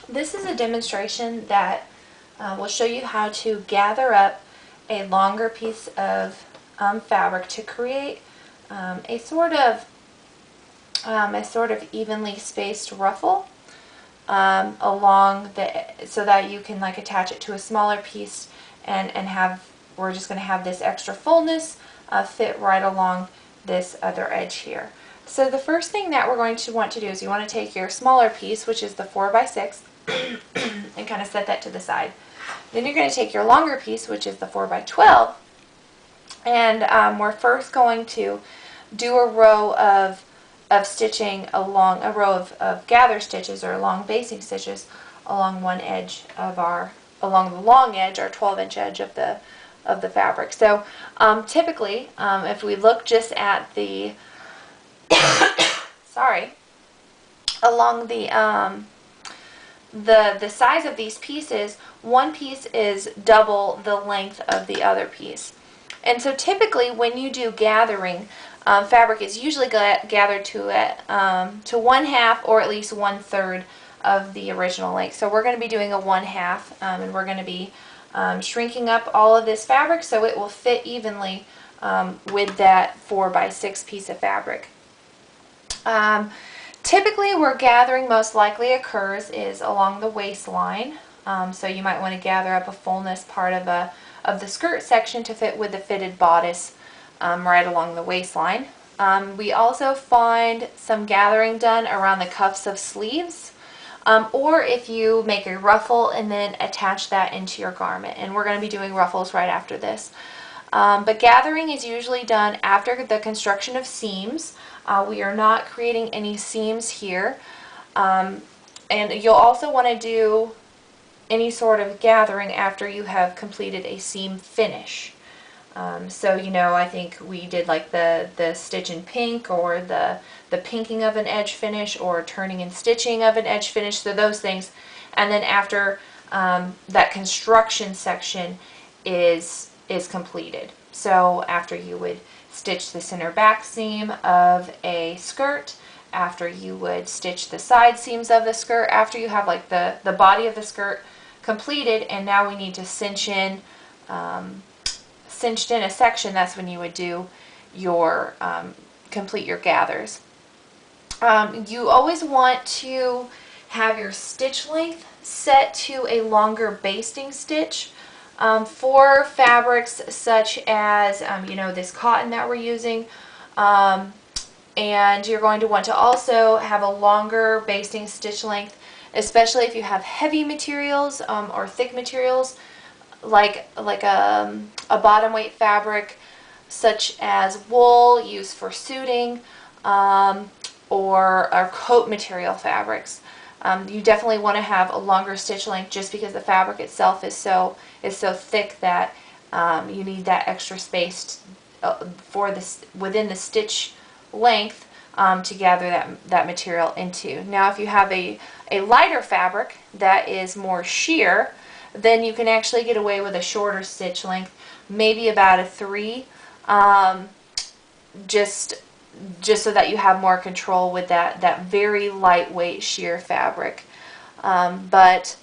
This is a demonstration that will show you how to gather up a longer piece of fabric to create a sort of evenly spaced ruffle along the, so that you can like attach it to a smaller piece and have, we're just going to have this extra fullness fit right along this other edge here. So the first thing that we're going to want to do is you want to take your smaller piece, which is the 4x6, and kind of set that to the side. Then you're going to take your longer piece, which is the 4x12, and we're first going to do a row of stitching along, a row of gather stitches or long basting stitches along one edge of along the long edge, our 12-inch edge of the fabric. So typically, if we look just at the along the size of these pieces, one piece is double the length of the other piece. And so typically when you do gathering, fabric is usually gathered to 1/2 or at least 1/3 of the original length. So we're going to be doing a 1/2, and we're going to be shrinking up all of this fabric so it will fit evenly with that 4x6 piece of fabric. Typically where gathering most likely occurs is along the waistline. So you might want to gather up a fullness part of the skirt section to fit with the fitted bodice right along the waistline. We also find some gathering done around the cuffs of sleeves, or if you make a ruffle and then attach that into your garment. And we're going to be doing ruffles right after this. But gathering is usually done after the construction of seams. We are not creating any seams here. And you'll also want to do any sort of gathering after you have completed a seam finish. So, you know, I think we did like the stitch in pink, or the pinking of an edge finish, or turning and stitching of an edge finish, so those things. And then after that construction section is completed. So after you would stitch the center back seam of a skirt, after you would stitch the side seams of the skirt, after you have like the body of the skirt completed, and now we need to cinch in cinched in a section, that's when you would do your complete your gathers. You always want to have your stitch length set to a longer basting stitch. For fabrics such as you know, this cotton that we're using, and you're going to want to also have a longer basting stitch length, especially if you have heavy materials or thick materials like a bottom weight fabric such as wool used for suiting, or coat material fabrics. You definitely want to have a longer stitch length just because the fabric itself is so thick that you need that extra space for this within the stitch length to gather that material into. Now if you have a lighter fabric that is more sheer, then you can actually get away with a shorter stitch length, maybe about a 3, just so that you have more control with that very lightweight sheer fabric. But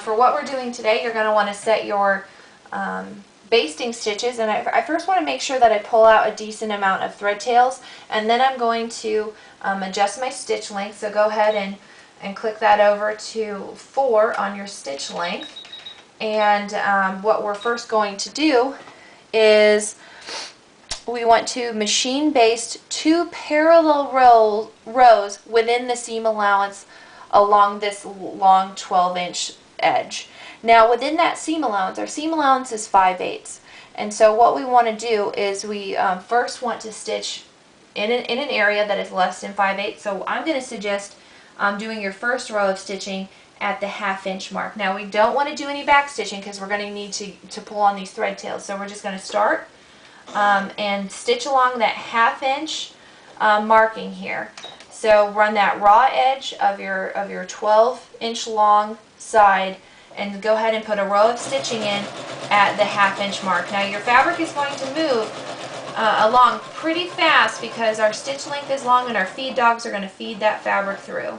for what we're doing today, you're going to want to set your basting stitches, and I first want to make sure that I pull out a decent amount of thread tails, and then I'm going to adjust my stitch length. So go ahead and click that over to 4 on your stitch length. And what we're first going to do is we want to machine baste 2 parallel rows within the seam allowance along this long 12-inch edge. Now within that seam allowance, our seam allowance is 5/8, and so what we want to do is we first want to stitch in an area that is less than 5/8. So I'm going to suggest doing your first row of stitching at the 1/2 inch mark. Now we don't want to do any back stitching because we're going to need to pull on these thread tails. So we're just going to start and stitch along that 1/2 inch marking here. So run that raw edge of your 12-inch long side and go ahead and put a row of stitching in at the 1/2 inch mark. Now your fabric is going to move along pretty fast because our stitch length is long and our feed dogs are going to feed that fabric through.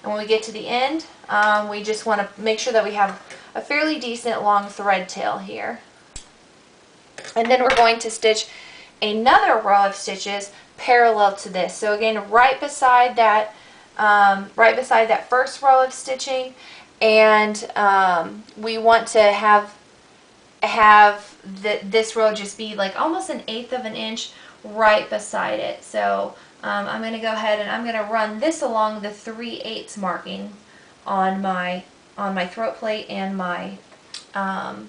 And when we get to the end, we just want to make sure that we have a fairly decent long thread tail here. And then we're going to stitch another row of stitches parallel to this. So again, right beside that first row of stitching, and we want to have this row just be like almost 1/8 of an inch right beside it. So I'm going to go ahead and I'm going to run this along the 3/8 marking on my throat plate and my bobbin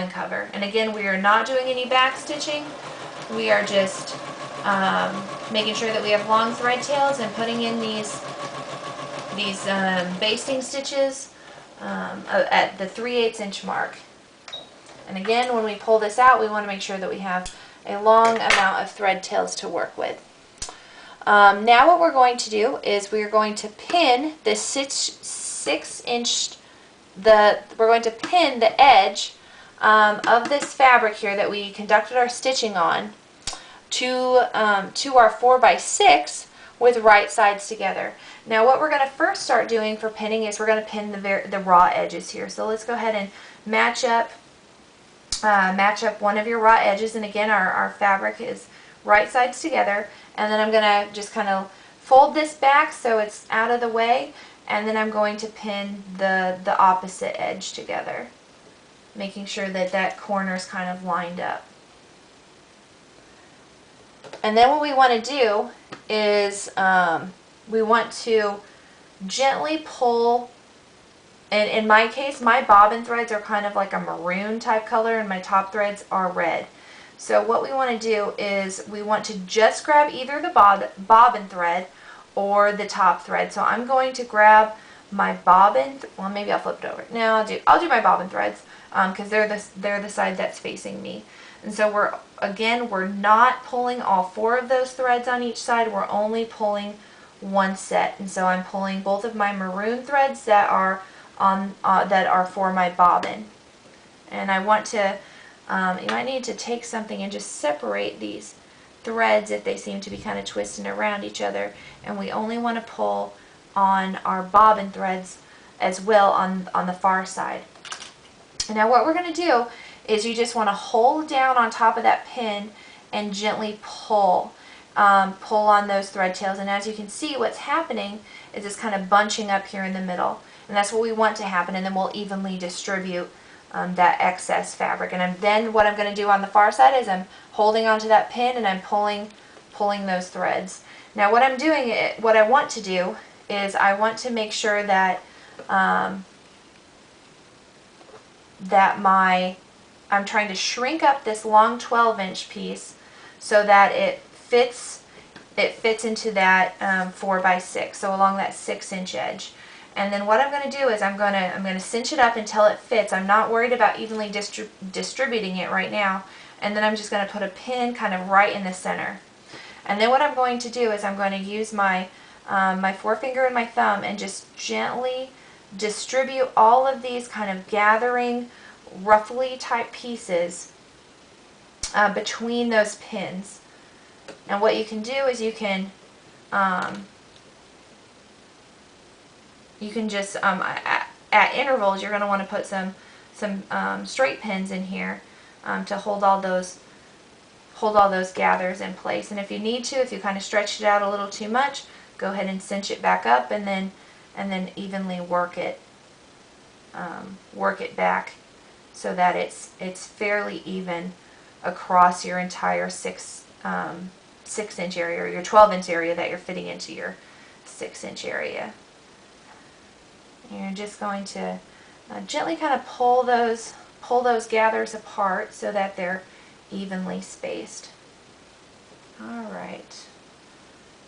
cover. And again, we are not doing any back stitching. We are just making sure that we have long thread tails and putting in these basting stitches at the 3/8 inch mark. And again, when we pull this out, we want to make sure that we have a long amount of thread tails to work with. Now what we're going to do is we're going to pin the 6 inch, we're going to pin the edge of this fabric here that we conducted our stitching on to our 4x6 with right sides together. Now what we're going to first start doing for pinning is we're going to pin the raw edges here. So let's go ahead and match up one of your raw edges, and again our fabric is right sides together, and then I'm going to just kind of fold this back so it's out of the way, and then I'm going to pin the opposite edge together, making sure that that corner is kind of lined up. And then what we want to do is we want to gently pull. And in my case, my bobbin threads are kind of like a maroon type color and my top threads are red. So what we want to do is we want to just grab either the bobbin thread or the top thread. So I'm going to grab my bobbin, well maybe I'll flip it over. No, I'll do my bobbin threads because they're the side that's facing me. And so we're not pulling all 4 of those threads on each side, we're only pulling one set. And so I'm pulling both of my maroon threads that are for my bobbin. And I want to, you might need to take something and just separate these threads if they seem to be kind of twisting around each other. And we only want to pull on our bobbin threads as well on the far side. And now what we're going to do is you just want to hold down on top of that pin and gently pull on those thread tails. And as you can see, what's happening is it's kind of bunching up here in the middle. And that's what we want to happen, and then we'll evenly distribute that excess fabric. And then what I'm going to do on the far side is I'm holding onto that pin and I'm pulling those threads. Now what I'm doing, what I want to do is I want to make sure that I'm trying to shrink up this long 12-inch piece so that it fits into that 4x6, so along that 6-inch edge. And then what I'm going to do is I'm going to cinch it up until it fits. I'm not worried about evenly distributing it right now. And then I'm just going to put a pin kind of right in the center. And then what I'm going to do is I'm going to use my forefinger and my thumb and just gently distribute all of these kind of gathering ruffly type pieces between those pins. And what you can do is you can just at intervals you're going to want to put some straight pins in here to hold all those gathers in place. And if you need to, if you kind of stretched it out a little too much, go ahead and cinch it back up and then evenly work it back so that it's fairly even across your entire 6-inch area, or your 12-inch area that you're fitting into your 6-inch area. And you're just going to gently kind of pull those gathers apart so that they're evenly spaced. Alright,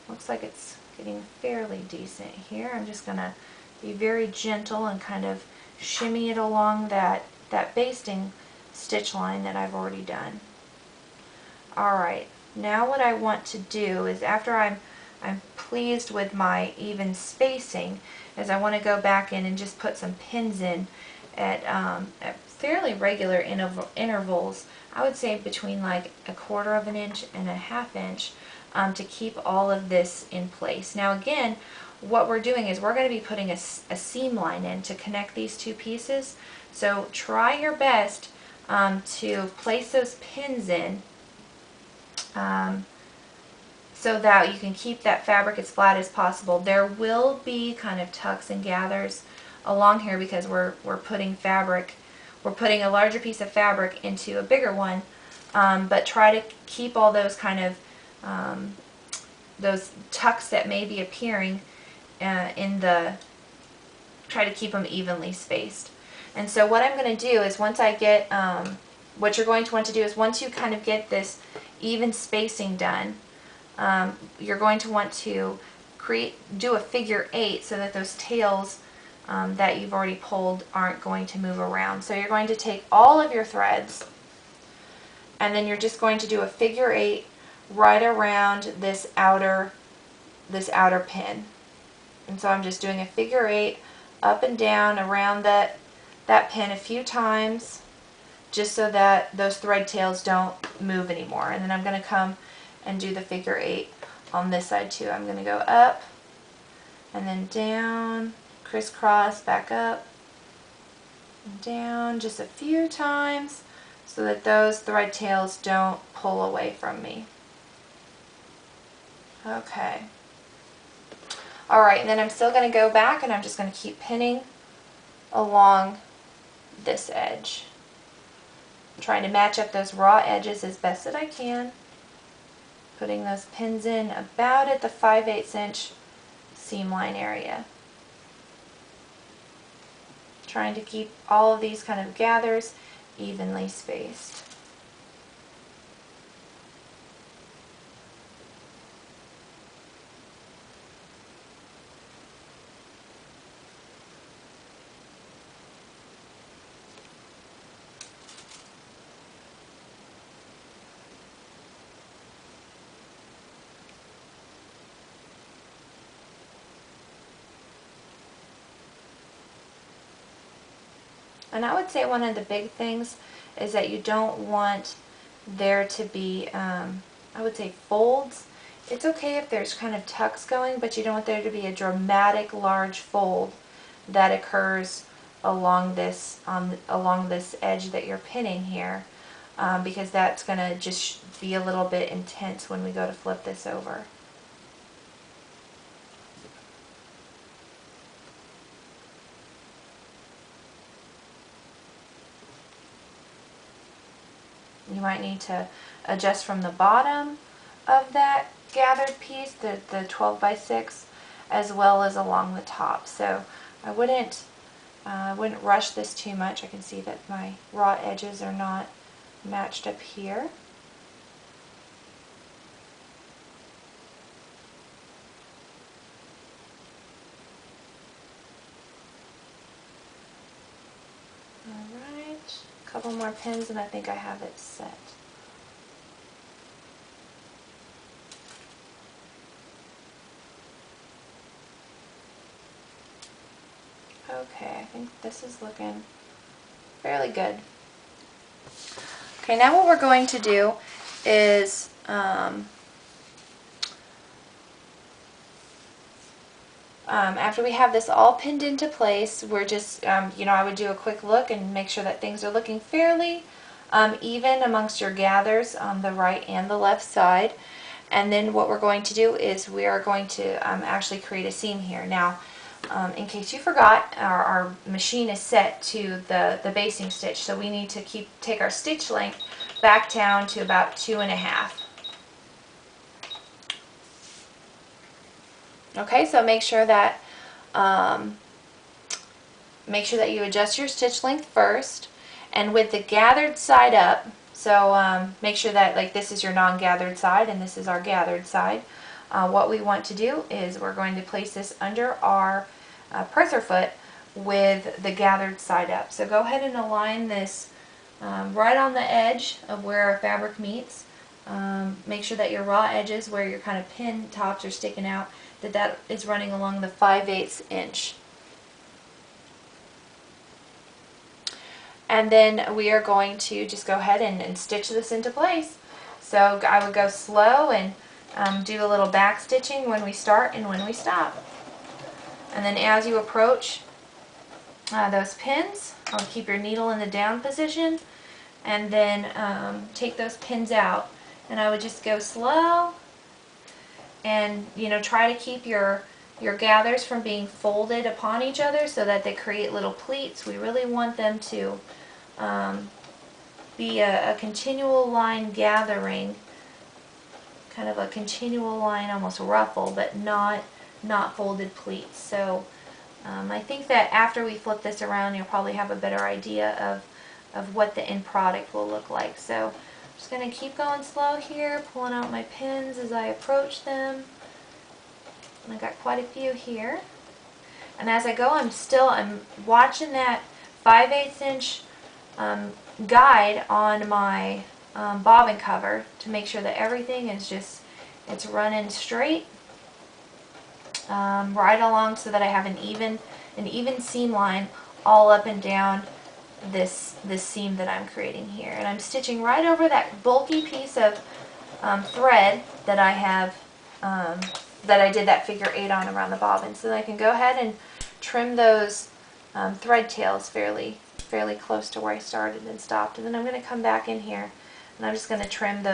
looks like it's getting fairly decent here. I'm just going to be very gentle and kind of shimmy it along that basting stitch line that I've already done. Alright, now what I want to do is, after I'm pleased with my even spacing, is I want to go back in and just put some pins in at fairly regular intervals. I would say between like 1/4 of an inch and 1/2 inch to keep all of this in place. Now again, what we're doing is we're going to be putting a seam line in to connect these two pieces. So try your best to place those pins in so that you can keep that fabric as flat as possible. There will be kind of tucks and gathers along here because we're putting fabric, we're putting a larger piece of fabric into a bigger one, but try to keep all those kind of those tucks that may be appearing try to keep them evenly spaced. And so what I'm going to do is once I get, what you're going to want to do is once you kind of get this even spacing done, you're going to want to do a figure 8 so that those tails that you've already pulled aren't going to move around. So you're going to take all of your threads and then you're just going to do a figure 8 right around this outer pin. And so I'm just doing a figure 8 up and down around that pin a few times just so that those thread tails don't move anymore. And then I'm going to come and do the figure 8 on this side too. I'm going to go up and then down, crisscross, back up and down just a few times so that those thread tails don't pull away from me. Okay. Alright, and then I'm still going to go back and I'm just going to keep pinning along this edge. I'm trying to match up those raw edges as best that I can. Putting those pins in about at the 5/8 inch seam line area. Trying to keep all of these kind of gathers evenly spaced. And I would say one of the big things is that you don't want there to be, I would say, folds. It's okay if there's kind of tucks going, but you don't want there to be a dramatic large fold that occurs along this edge that you're pinning here, because that's going to just be a little bit intense when we go to flip this over. You might need to adjust from the bottom of that gathered piece, the 12x6, as well as along the top. So I wouldn't rush this too much. I can see that my raw edges are not matched up here. Alright, a couple more pins and I think I have it set. Okay, I think this is looking fairly good. Okay, now what we're going to do is after we have this all pinned into place, we're just, I would do a quick look and make sure that things are looking fairly even amongst your gathers on the right and the left side. And then what we're going to do is we are going to actually create a seam here. Now, in case you forgot, our machine is set to the basting stitch, so we need to take our stitch length back down to about 2.5. Okay, so make sure that you adjust your stitch length first, and with the gathered side up, so make sure that like this is your non-gathered side and this is our gathered side. What we want to do is we're going to place this under our presser foot with the gathered side up. So go ahead and align this right on the edge of where our fabric meets. Make sure that your raw edges where your kind of pin tops are sticking out, that is running along the 5/8 inch. And then we are going to just go ahead and stitch this into place. So I would go slow and do a little back stitching when we start and when we stop. And then as you approach those pins, I'll keep your needle in the down position, and then take those pins out. And I would just go slow, and try to keep your gathers from being folded upon each other so that they create little pleats. We really want them to be a continual line gathering, kind of a continual line, almost ruffle, but not folded pleats. So I think that after we flip this around, you'll probably have a better idea of what the end product will look like. So I'm just going to keep going slow here, pulling out my pins as I approach them. And I got quite a few here. And as I go, I'm watching that 5/8 inch guide on my bobbin cover to make sure that everything is it's running straight right along, so that I have an even seam line all up and down this seam that I'm creating here. And I'm stitching right over that bulky piece of thread that I have that I did that figure 8 on around the bobbin. So then I can go ahead and trim those thread tails fairly close to where I started and stopped. And then I'm going to come back in here and I'm just going to trim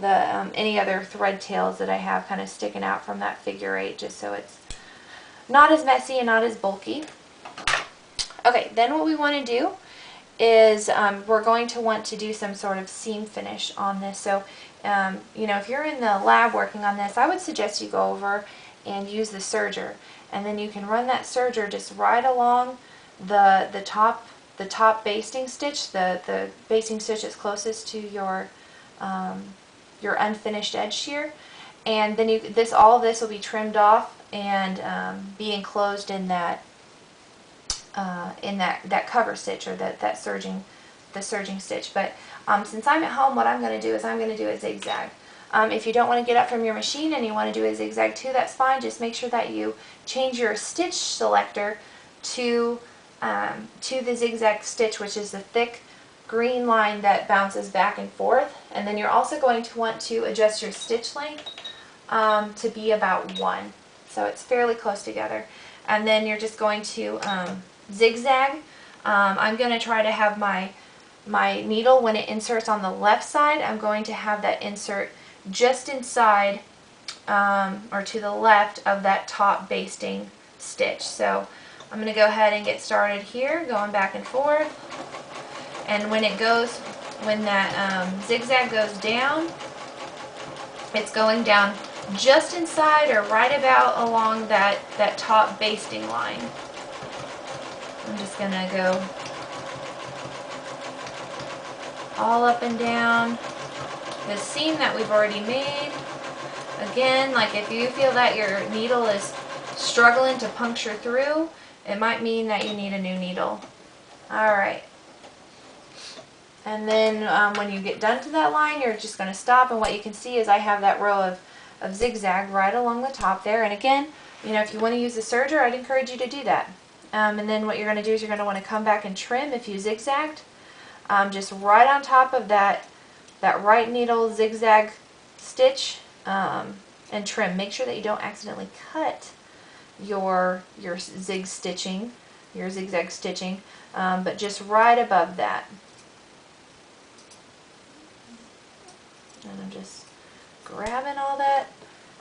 any other thread tails that I have kind of sticking out from that figure 8, just so it's not as messy and not as bulky. Okay, then what we want to do is we're going to want to do some sort of seam finish on this. So if you're in the lab working on this, I would suggest you go over and use the serger, and then you can run that serger just right along the top basting stitch, the basting stitch that's closest to your unfinished edge shear, and then all of this will be trimmed off and be enclosed in that cover stitch, or the serging stitch. But since I'm at home, what I'm going to do is I'm going to do a zigzag. If you don't want to get up from your machine and you want to do a zigzag too, that's fine. Just make sure that you change your stitch selector to the zigzag stitch, which is the thick green line that bounces back and forth. And then you're also going to want to adjust your stitch length to be about 1, so it's fairly close together. And then you're just going to zigzag. I'm going to try to have my needle, when it inserts on the left side, I'm going to have that insert just inside or to the left of that top basting stitch. So I'm going to go ahead and get started here, going back and forth. And when that zigzag goes down, it's going down just inside or right about along that top basting line. I'm just going to go all up and down the seam that we've already made. Again, like if you feel that your needle is struggling to puncture through, it might mean that you need a new needle. Alright. And then when you get done to that line, you're just going to stop, and what you can see is I have that row of zigzag right along the top there. And again, if you want to use the serger, I'd encourage you to do that. And then what you're going to do is you're going to want to come back and trim if you zigzagged. Just right on top of that right needle zigzag stitch, and trim. Make sure that you don't accidentally cut your zigzag stitching, but just right above that. And I'm just grabbing all that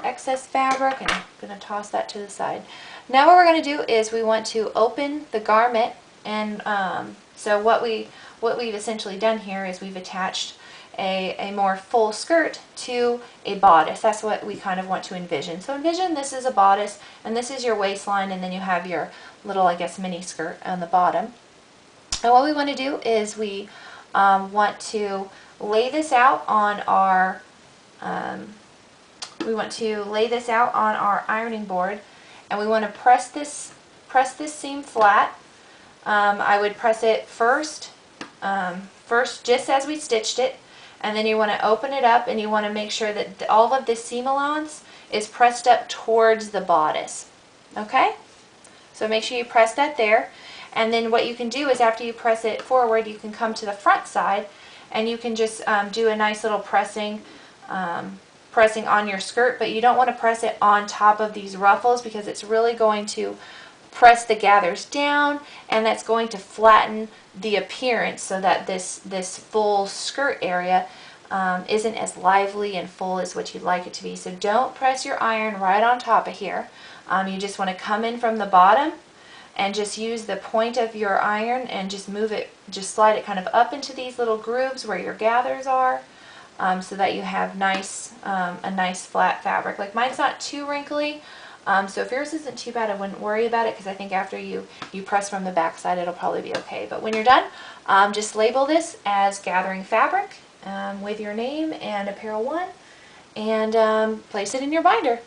excess fabric and I'm going to toss that to the side. Now what we're going to do is we want to open the garment, and so what we've essentially done here is we've attached a more full skirt to a bodice. That's what we kind of want to envision. So envision this is a bodice, and this is your waistline, and then you have your little, I guess, mini skirt on the bottom. And what we want to do is we want to lay this out on our ironing board, and we want to press this seam flat. I would press it first just as we stitched it, and then you want to open it up, and you want to make sure that all of this seam allowance is pressed up towards the bodice. Okay? So make sure you press that there, and then what you can do is after you press it forward, you can come to the front side, and you can just do a nice little pressing on your skirt, but you don't want to press it on top of these ruffles because it's really going to press the gathers down, and that's going to flatten the appearance so that this full skirt area isn't as lively and full as what you'd like it to be. So don't press your iron right on top of here. You just want to come in from the bottom and just use the point of your iron and just move it, just slide it kind of up into these little grooves where your gathers are, so that you have a nice flat fabric. Like mine's not too wrinkly, so if yours isn't too bad, I wouldn't worry about it, because I think after you press from the back side, it'll probably be okay. But when you're done, just label this as gathering fabric with your name and apparel 1, and place it in your binder.